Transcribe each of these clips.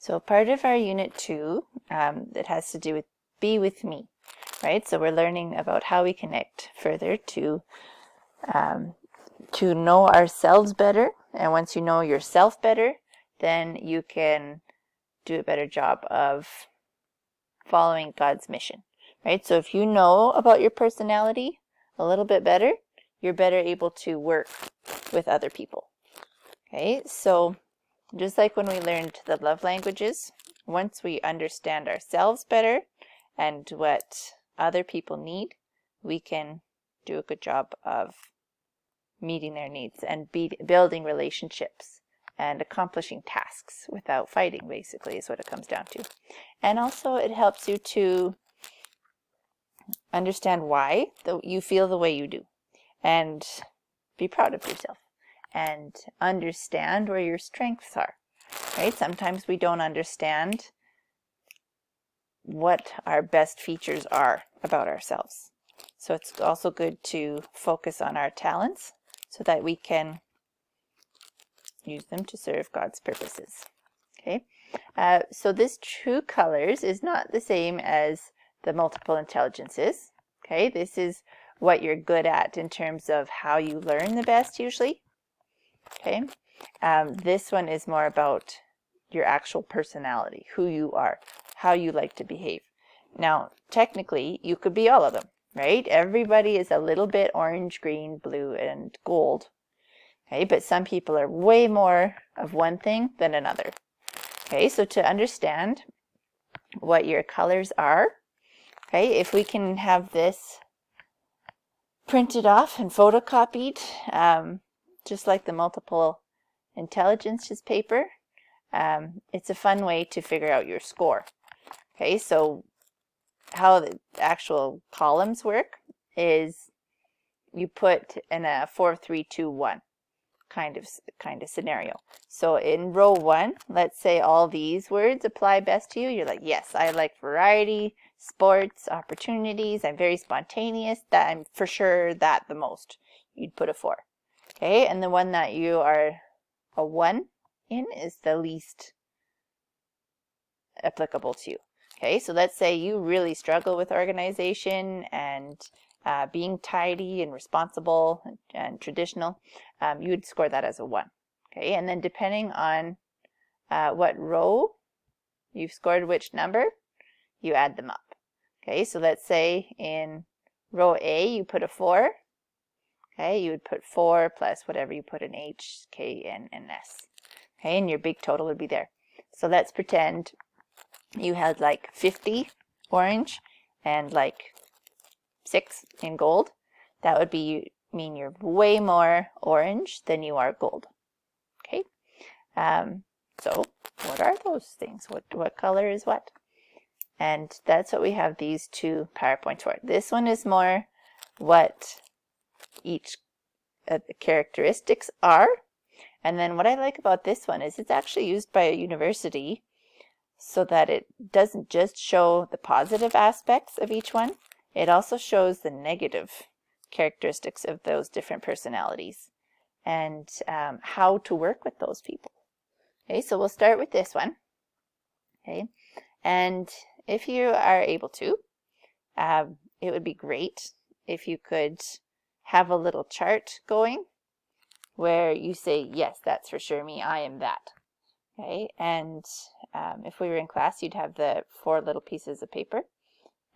So part of our Unit 2 that has to do with Be With Me, right? So we're learning about how we connect further to know ourselves better. And once you know yourself better, then you can do a better job of following God's mission, right? So if you know about your personality a little bit better, you're better able to work with other people. Okay, so just like when we learned the love languages, once we understand ourselves better and what other people need, we can do a good job of meeting their needs and building relationships and accomplishing tasks without fighting, basically, is what it comes down to. And also it helps you to understand why you feel the way you do and be proud of yourself and understand where your strengths are, right? Sometimes we don't understand what our best features are about ourselves. So it's also good to focus on our talents so that we can use them to serve God's purposes. Okay, so this True Colors is not the same as the multiple intelligences. Okay, this is what you're good at in terms of how you learn the best usually. Okay, this one is more about your actual personality, who you are, how you like to behave. Now, technically, you could be all of them, right? Everybody is a little bit orange, green, blue, and gold. Okay, but some people are way more of one thing than another. Okay, so to understand what your colors are, okay, if we can have this printed off and photocopied, just like the multiple intelligences paper, it's a fun way to figure out your score. Okay, so how the actual columns work is you put in a 4, 3, 2, 1 kind of scenario. So in row 1, let's say all these words apply best to you. You're like, yes, I like variety, sports, opportunities. I'm very spontaneous. That I'm for sure that the most. You'd put a 4. Okay, and the one that you are a 1 in is the least applicable to you. Okay, so let's say you really struggle with organization and being tidy and responsible and traditional. You would score that as a 1. Okay, and then depending on what row you've scored which number, you add them up. Okay, so let's say in row A you put a 4. Okay, you would put 4 plus whatever you put in H, K, N, and S. Okay, and your big total would be there. So let's pretend you had like 50 orange and like 6 in gold. That would mean you're way more orange than you are gold. Okay, so what are those things? What color is what? And that's what we have these two PowerPoints for. This one is more what each of the characteristics are. And then what I like about this one is it's actually used by a university so that it doesn't just show the positive aspects of each one, it also shows the negative characteristics of those different personalities and how to work with those people. Okay, so we'll start with this one. Okay, and if you are able to, it would be great if you could have a little chart going where you say, yes, that's for sure me, I am that. Okay, and if we were in class, you'd have the 4 little pieces of paper,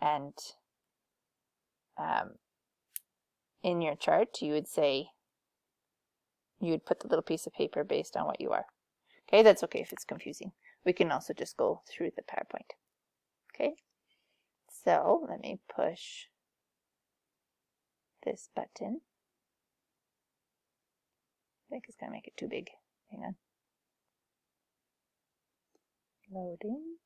and in your chart, you would put the little piece of paper based on what you are. Okay, that's okay if it's confusing. We can also just go through the PowerPoint. Okay, so let me push this button. I think it's going to make it too big. Hang on. Loading.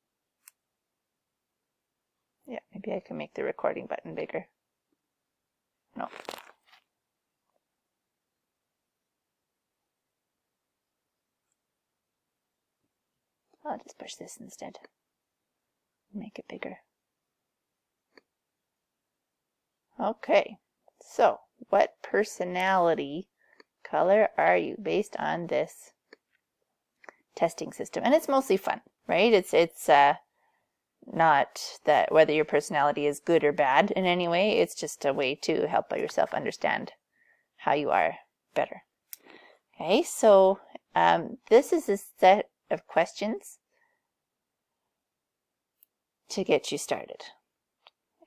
Yeah, maybe I can make the recording button bigger. No. I'll just push this instead. Make it bigger. Okay, so what personality color are you based on this testing system, and it's mostly fun, right? It's not that whether your personality is good or bad in any way. It's just a way to help yourself understand how you are better. Okay, so this is a set of questions to get you started.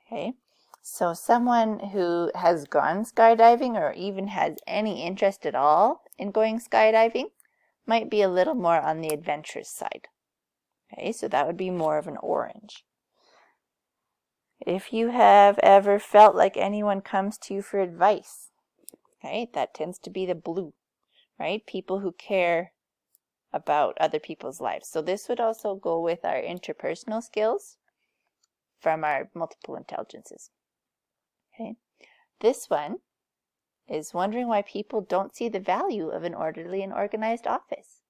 Okay, so someone who has gone skydiving or even has any interest at all in going skydiving might be a little more on the adventurous side. Okay, so that would be more of an orange. If you have ever felt like anyone comes to you for advice, okay, that tends to be the blue, right? People who care about other people's lives. So this would also go with our interpersonal skills from our multiple intelligences. Okay, this one is wondering why people don't see the value of an orderly and organized office.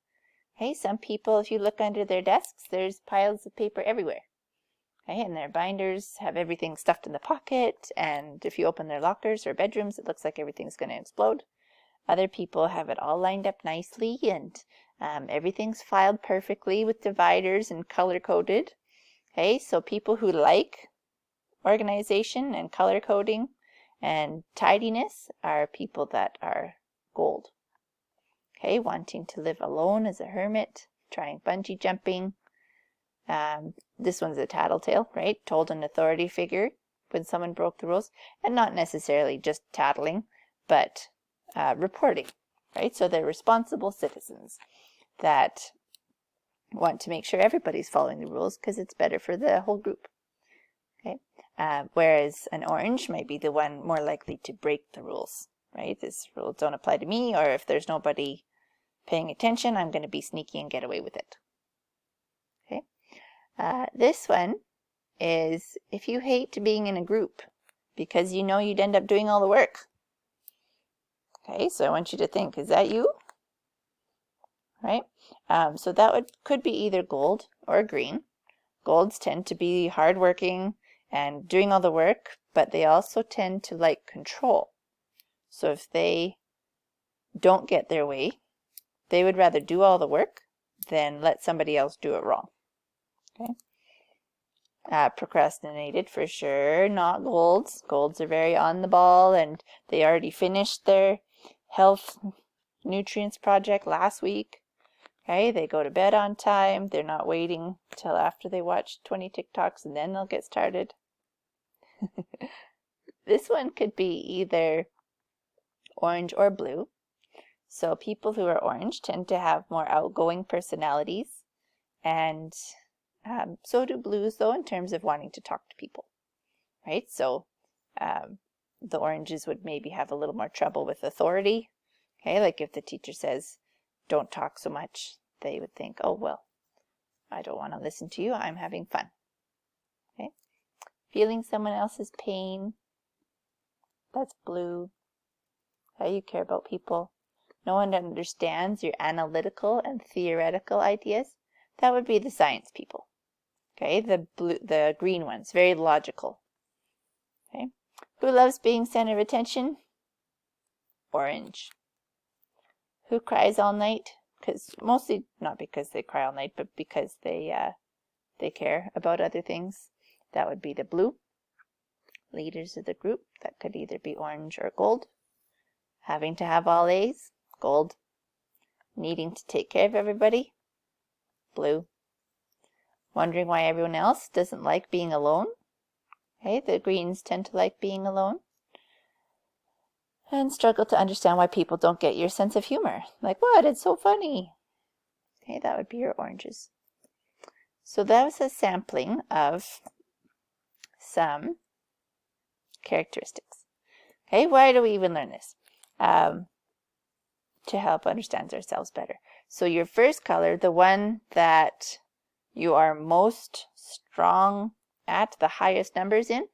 Okay, some people, if you look under their desks, there's piles of paper everywhere. Okay, and their binders have everything stuffed in the pocket, and if you open their lockers or bedrooms, it looks like everything's going to explode. Other people have it all lined up nicely, and everything's filed perfectly with dividers and color-coded. Okay, so people who like organization and color coding and tidiness are people that are gold. Okay, wanting to live alone as a hermit, trying bungee jumping. This one's a tattletale, right? Told an authority figure when someone broke the rules, and not necessarily just tattling, but reporting, right? So they're responsible citizens that want to make sure everybody's following the rules because it's better for the whole group. Okay, whereas an orange might be the one more likely to break the rules, right? This rules don't apply to me, or if there's nobody paying attention, I'm going to be sneaky and get away with it. Okay, this one is if you hate being in a group because you know you'd end up doing all the work. Okay, so I want you to think, is that you? Right? So that could be either gold or green. Golds tend to be hardworking and doing all the work, but they also tend to like control. So if they don't get their way, they would rather do all the work than let somebody else do it wrong. Okay. Procrastinated for sure, not golds. Golds are very on the ball, and they already finished their health nutrients project last week. Okay, they go to bed on time. They're not waiting till after they watch 20 TikToks and then they'll get started. This one could be either orange or blue. So people who are orange tend to have more outgoing personalities, and so do blues, though, in terms of wanting to talk to people, right? So the oranges would maybe have a little more trouble with authority. Okay, like if the teacher says, don't talk so much, they would think, oh, well, I don't want to listen to you. I'm having fun. Okay, feeling someone else's pain, that's blue. Okay, you care about people. No one understands your analytical and theoretical ideas. That would be the science people. Okay, the green ones, very logical. Okay, who loves being center of attention? Orange. Who cries all night? Because mostly not because they cry all night, but because they care about other things. That would be the blue. Leaders of the group, that could either be orange or gold. Having to have all A's, gold. Needing to take care of everybody, blue. Wondering why everyone else doesn't like being alone. Okay, the greens tend to like being alone. And struggle to understand why people don't get your sense of humor. Like, what? It's so funny. Okay, that would be your oranges. So that was a sampling of some characteristics. Okay, why do we even learn this? To help understand ourselves better. So your first color, the one that you are most strong at, the highest numbers in,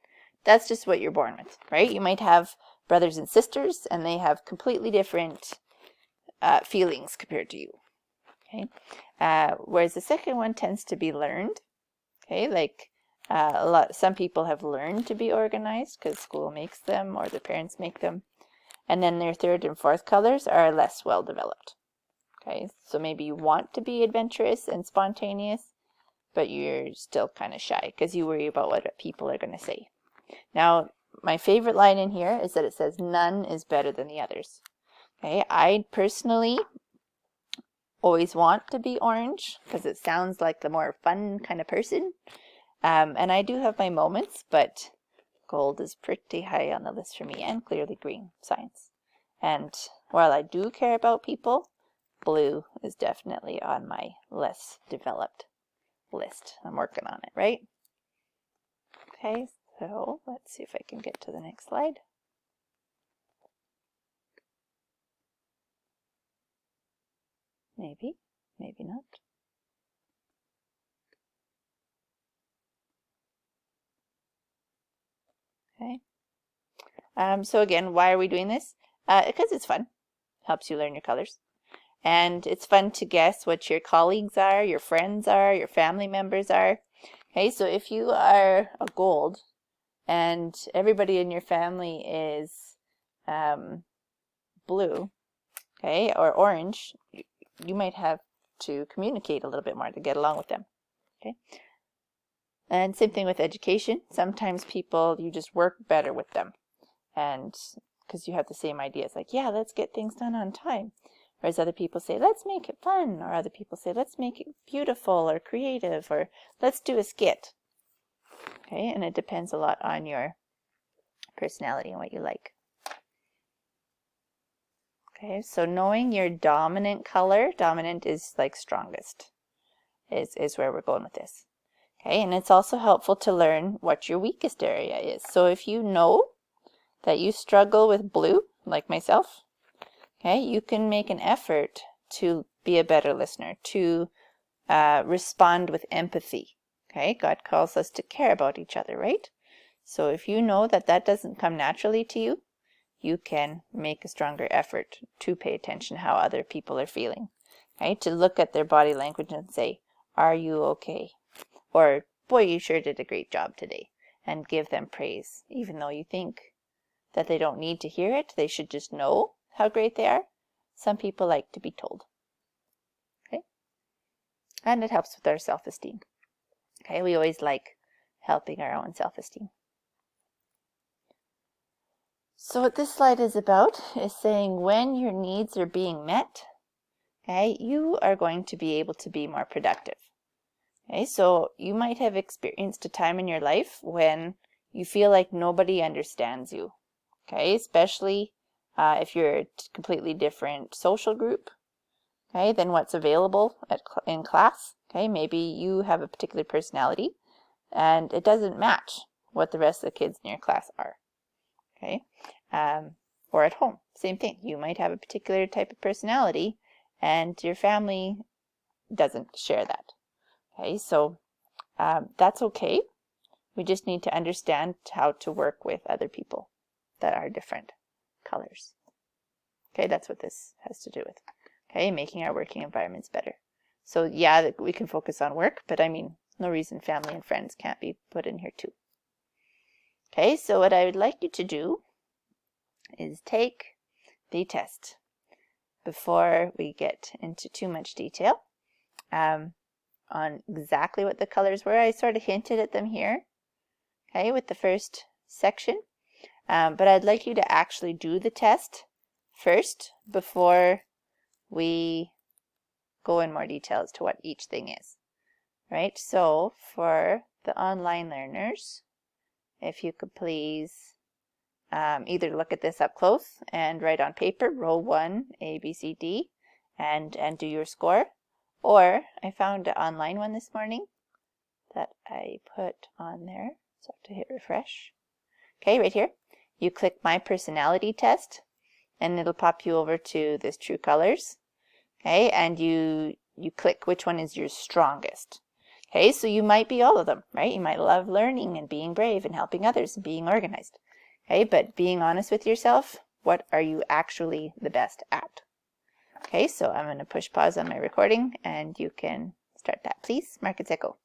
that's just what you're born with, right? You might have brothers and sisters, and they have completely different feelings compared to you. Okay, whereas the second one tends to be learned. Okay, like some people have learned to be organized because school makes them or their parents make them, and then their third and fourth colors are less well developed. Okay, so maybe you want to be adventurous and spontaneous, but you're still kind of shy because you worry about what people are going to say. Now, my favorite line in here is that it says none is better than the others. Okay, I personally always want to be orange because it sounds like the more fun kind of person. And I do have my moments, but gold is pretty high on the list for me, and clearly green, science. And while I do care about people, blue is definitely on my less developed list. I'm working on it, right? Okay, so let's see if I can get to the next slide. Maybe, maybe not. Okay. So again, why are we doing this? Because it's fun. Helps you learn your colors. And it's fun to guess what your colleagues are, your friends are, your family members are. Okay, so if you are a gold and everybody in your family is blue, okay, or orange, you might have to communicate a little bit more to get along with them. Okay. And same thing with education. Sometimes people, you just work better with them. And because you have the same ideas, like, yeah, let's get things done on time. Whereas other people say, let's make it fun. Or other people say, let's make it beautiful or creative, or let's do a skit. Okay, and it depends a lot on your personality and what you like. Okay, so knowing your dominant color, dominant is like strongest, is where we're going with this. Okay, and it's also helpful to learn what your weakest area is. So if you know that you struggle with blue, like myself, okay, you can make an effort to be a better listener, to respond with empathy. Okay, God calls us to care about each other, right? So if you know that that doesn't come naturally to you, you can make a stronger effort to pay attention to how other people are feeling. Okay, to look at their body language and say, are you okay? Or, boy, you sure did a great job today. And give them praise, even though you think that they don't need to hear it. They should just know how great they are. Some people like to be told. Okay, and it helps with our self-esteem. Okay, we always like helping our own self-esteem. So what this slide is about is saying when your needs are being met, okay, you are going to be able to be more productive. Okay, so you might have experienced a time in your life when you feel like nobody understands you. Okay, especially if you're a completely different social group, okay, than what's available in class. Okay, maybe you have a particular personality and it doesn't match what the rest of the kids in your class are. Okay, or at home, same thing. You might have a particular type of personality and your family doesn't share that. Okay, so that's okay. We just need to understand how to work with other people that are different colors. Okay, that's what this has to do with. Okay, making our working environments better. So yeah, we can focus on work, but I mean, no reason family and friends can't be put in here too. Okay, so what I would like you to do is take the test before we get into too much detail on exactly what the colors were. I sort of hinted at them here, okay, with the first section. But I'd like you to actually do the test first before we go in more detail as to what each thing is. Right, so for the online learners, if you could please either look at this up close and write on paper, row 1, A, B, C, D, and do your score. Or I found an online one this morning that I put on there. So I have to hit refresh. Okay, right here. You click My Personality Test, and it'll pop you over to this True Colors. Okay, and you click which one is your strongest. Okay, so you might be all of them, right? You might love learning and being brave and helping others and being organized. Okay, but being honest with yourself, what are you actually the best at? Okay, so I'm going to push pause on my recording and you can start that, please. Mark and Echo.